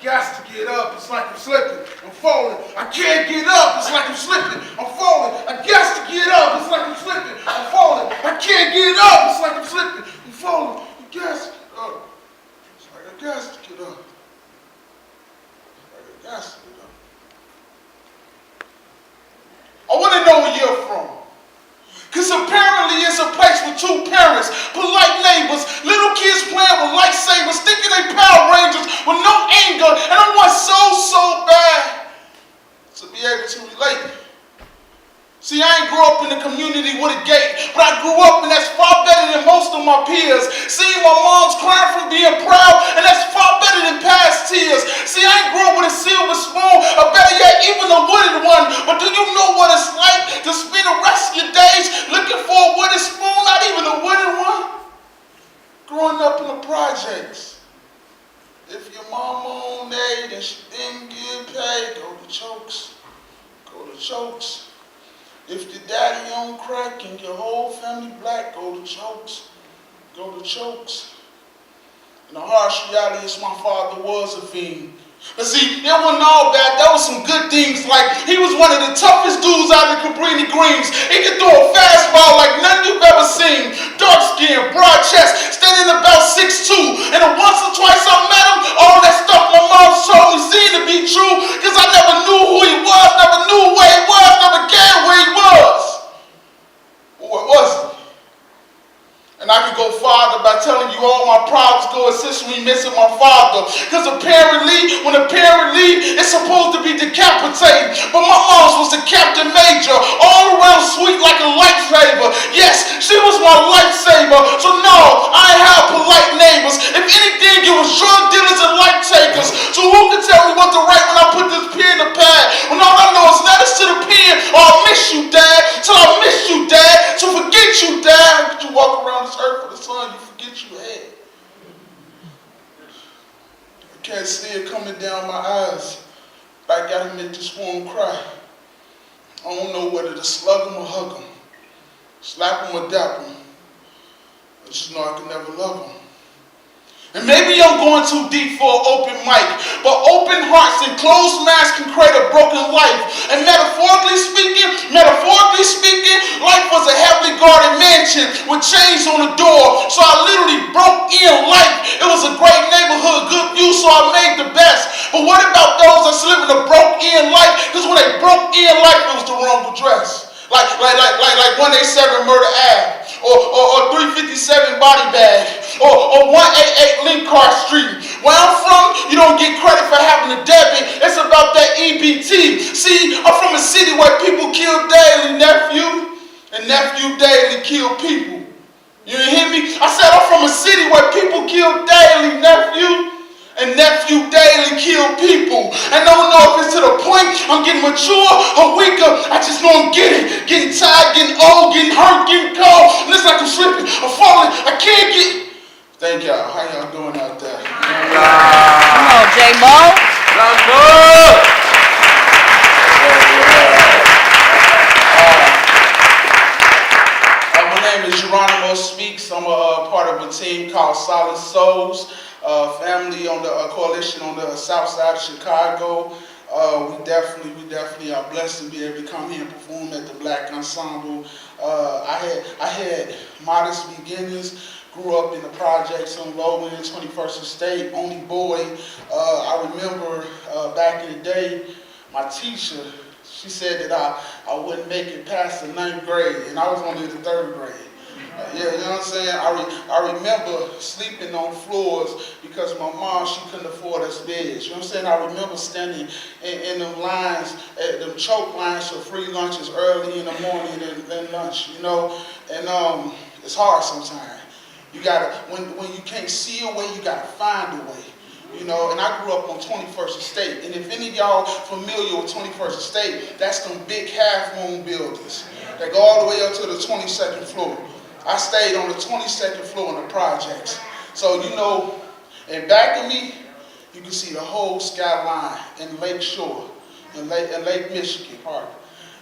got to get up, it's like I'm slipping, I'm falling. I can't get up, it's like I'm slipping, I'm falling. I got to get up, it's like I'm slipping, I'm falling. I can't get up, it's like I'm slipping, I'm falling. I got to get up. It's like I got to get up. It's like I got to get up. I want to know where you're from. Because apparently it's a place with two parents, polite neighbors, little kids playing with lightsabers, thinking they Power Rangers with no anger, and I want so bad to be able to relate. See, I ain't grew up in a community with a gate, but I grew up and that's far better than most of my peers. Seeing my mom's crying from being proud, and that's far better than past tears. See, I ain't grew up with a silver spoon, or better yet, even a wooden one. But do you know what it's like to spend the rest of your days looking for a wooden spoon, not even a wooden one? Growing up in the projects. If your mama on aid and she didn't get paid, go to chokes. Go to chokes. If your daddy on crack and your whole family black, go to chokes. Go to chokes. And the harsh reality is my father was a fiend. But see, it wasn't all bad. There was some good things, like he was one of the toughest dudes out of the Cabrini Greens. He could throw a fastball like none you've ever seen. Dark skin, broad chest, standing about 6'2". And the once or twice I met him, all that stuff my mom told me seemed to be true, because I never knew who he was, never knew where he was, never cared where he was. But what was he? And I could go farther by telling you all my problems go assist me missing my father. Because apparently, when a parent leaves, it's supposed to be decapitated. But my mom's was the captain major, all around sweet like a lifesaver. Yes, she was my lifesaver. So no, I ain't have polite neighbors. If anything, it was drug dealers and life takers. So who can tell me what to write when I put this pen in the pad? When all I know is letters to the pen, or I miss you, Dad, till I miss you, Dad, to forget you, Dad. But you walk around this earth for the sun, you forget you had. I can't see it coming down my eyes. I gotta make this one cry. I don't know whether to slug him or hug him, slap him or dap him. I just know I can never love him. And maybe I'm going too deep for an open mic, but open hearts and closed minds can create a broken life. And metaphorically speaking, life was a heavily guarded mansion with chains on the door. So I literally broke in life. It was a great neighborhood, good view, so I made the best. But what about those that's living a broke in life? Because when they broke in life, it was the wrong address. Like 187 Murder Ave, or 357 Body Bag, or 188 Linkard Street. Where I'm from, you don't get credit for having a debit. It's about that EBT. See, I'm from a city where people kill daily, nephew, and nephew daily kill people. You hear me? I said I'm from a city where people kill daily, nephew, and nephew daily kill people. And I don't know if it's to the point I'm getting mature or weaker. I just know I'm getting tired, getting old, getting hurt, getting cold. And it's like I'm slipping, I'm falling, I can't get. Thank y'all. How y'all doing out there? Come on, J-Mo. My name is Jeronimo Speaks. I'm a part of a team called Solid Souls. Family on the coalition on the south side of Chicago. We definitely are blessed to be able to come here and perform at the Black Ensemble. I had modest beginnings. Grew up in the projects on Low End, 21st Estate, only boy. I remember back in the day, my teacher, she said that I wouldn't make it past the 9th grade, and I was only in the 3rd grade. Yeah, you know what I'm saying? I remember sleeping on floors because my mom, she couldn't afford us beds. You know what I'm saying? I remember standing in them lines, them choke lines for free lunches early in the morning and lunch, you know? And it's hard sometimes. You gotta, when you can't see a way, you gotta find a way. You know, and I grew up on 21st Estate. And if any of y'all familiar with 21st Estate, that's them big half-moon buildings that go all the way up to the 22nd floor. I stayed on the 22nd floor in the projects. So, you know, and back of me, you can see the whole skyline and Lake Shore and Lake Michigan Park.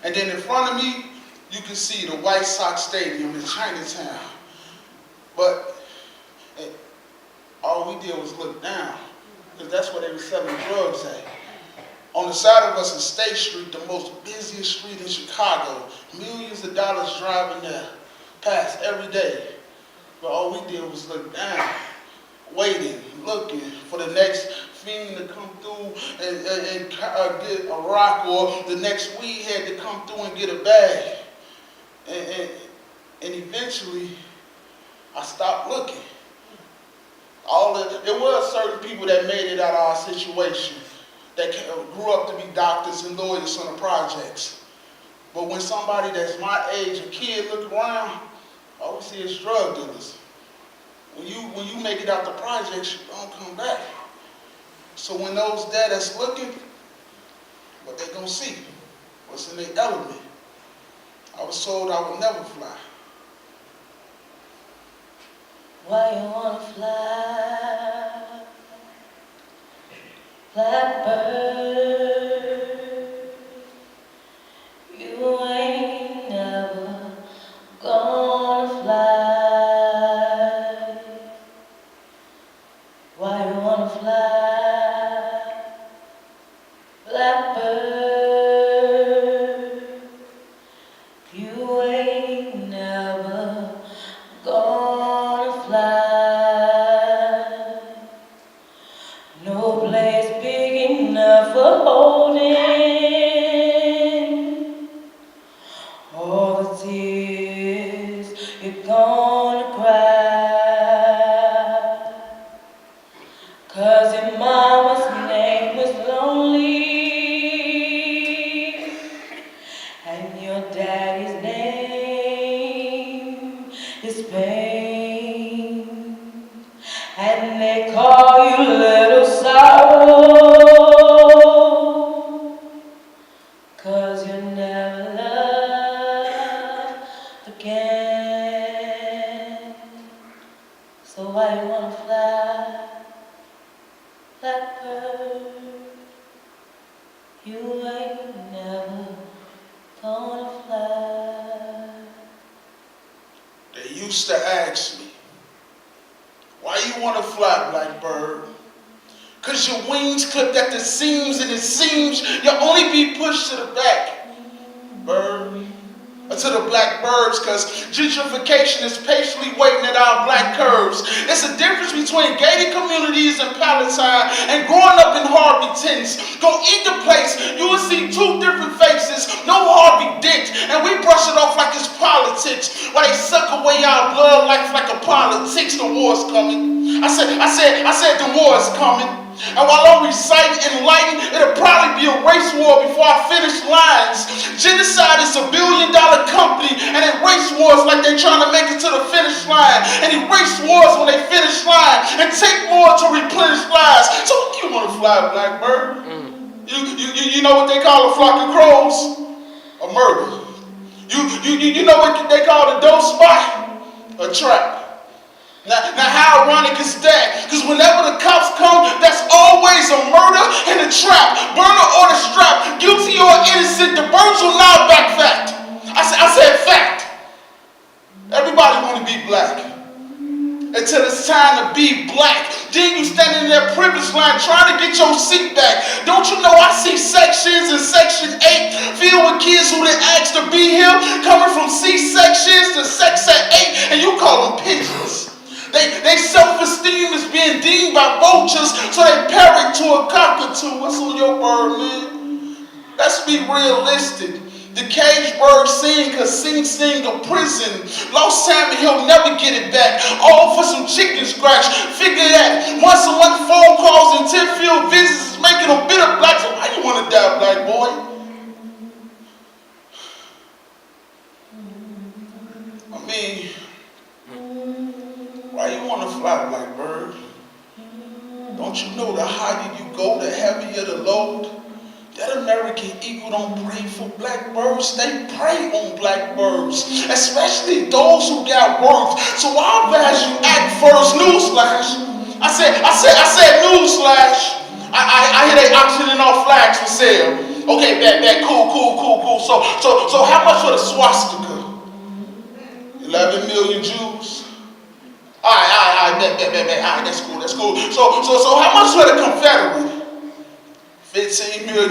And then in front of me, you can see the White Sox Stadium in Chinatown. But all we did was look down. because that's where they were selling drugs at. On the side of us in State Street, the most busiest street in Chicago, millions of dollars driving there, past every day. But all we did was look down, waiting, looking for the next fiend to come through and get a rock, or the next weed head to come through and get a bag. And eventually, I stopped looking. There was certain people that made it out of our situation, that grew up to be doctors and lawyers on the projects. But when somebody that's my age, a kid, look around, all we see is drug dealers. When you make it out the projects, you don't come back. So when those that's looking, what they gonna see? What's in their element? I was told I would never fly. Why you wanna fly, blackbird? You ain't never gonna fly. Why you wanna fly, blackbird? You ain't never gonna fly. No place big enough for holding all the tears you're gonna cry. 'Cause your mama's name was lonely and your daddy's name is pain, and they call you Little Sorrow, 'cause you never loved again. So why you wanna fly, blackbird? You ain't never gonna fly. They used to ask me, why you want to fly, blackbird? Because your wings clipped at the seams, and it seems you'll only be pushed to the back, bird. Or to the black birds, because gentrification is patiently waiting at our black curves. It's a difference between gated communities and Palatine and growing up in Harvey Tents. Go eat the place, you will see two different faces, no Harvey Dent, and we brush it off like it's politics, while they suck away our blood like a politics. The war's coming. I said the war is coming. And while I'm reciting enlightened, it'll probably be a race war before I finish lines. Genocide is $1 billion company, and they race wars like they're trying to make it to the finish line. And they race wars when they finish line and take more to replenish lives. So you want to fly, blackbird? You know what they call a flock of crows? A murder. You know what they call a dope spot? A trap. Now how ironic is that? Because whenever the cops come, that's always a murder and a trap. Burner or the strap, guilty or innocent, the birds will now back fact. I said fact. Everybody want to be black. Until it's time to be black. Then you standing in that privilege line trying to get your seat back. Don't you know I see sections in Section 8 filled with kids who didn't ask to be here, coming from C-sections to sex at 8, and you call them pigeons. They self-esteem is being deemed by vultures, so they parrot to a cockatoo. What's on your bird, man? Let's be realistic. The cage bird sing, cause sing a prison. Lost time and he'll never get it back. All for some chicken scratch. Figure that. Once a month phone calls and 10 field visits is making them bitter black. So why you want to die, black boy? I mean, why you want to fly, blackbird? Don't you know the higher you go, the heavier the load? That American eagle don't pray for blackbirds, they prey on blackbirds, especially those who got worth. So I'll advise you act first. Newsflash. I said newsflash. I hear they auctioning off flags for sale. Okay, bet, cool. So how much for the swastika? 11 million Jews? All right, that's cool. So how much for the Confederate? 15 million.